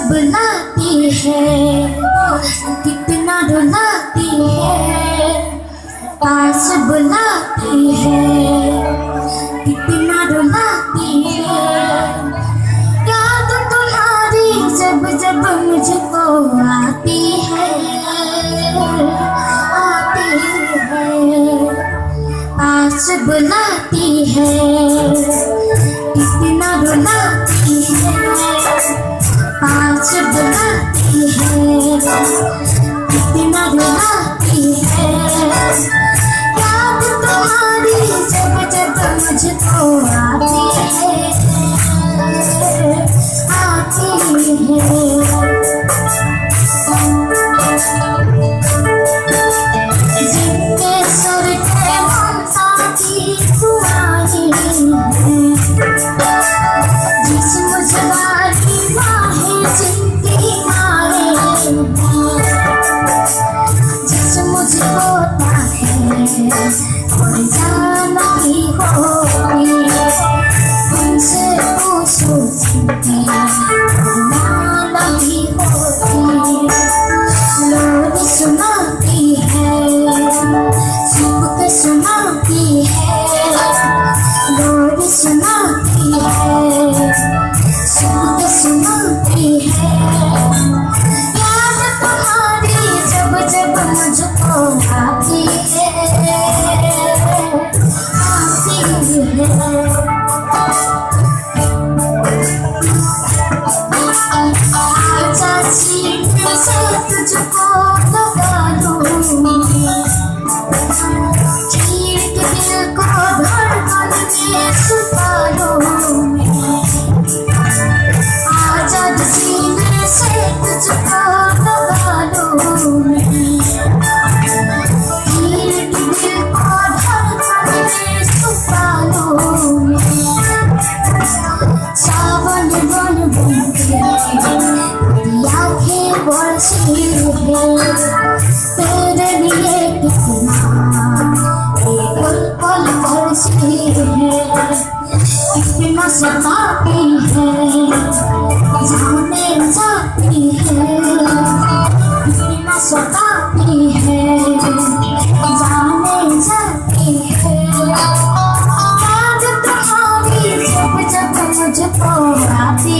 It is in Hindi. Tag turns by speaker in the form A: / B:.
A: बुलाती है कितना रुलाती है, पास बुलाती है कितना रुलाती है। याद तुम्हारी जब जब मुझको आती है, पास बुलाती है कितना रुलाती है, पास बुलाती है कितना रुलाती है। याद तुम्हारी जब जब मुझको आती है, आती है। जिनके सर पे ममता की कुआरी है, जिस मुझवारी जिनकी मारे जिस मुझको है और जाना ही होगी, उनसे पूछो जिनकी माना ही होगी। लोग सुनाती है सबके सुनाती है, लोग सुनाती है सबके सुनाती है। याद तुम्हारी जब जब मुझको आती है, आती है। आजा सीने से तुझको लगा लूंगी, चीर के दिल को धड़कन में छुपा लूंगी। आजा सीने से तुझको लगा लूंगी, चीर के दिल को धड़कन में छुपा लूंगी। सावन बन बन के तेरी आँखें बरसी है, तेरे लिए कितना पल पल बरसी है। कितना सताती है जाने जाती है, कितना सताती है जाने जाती है। याद तुम्हारी जब जब मुझको आती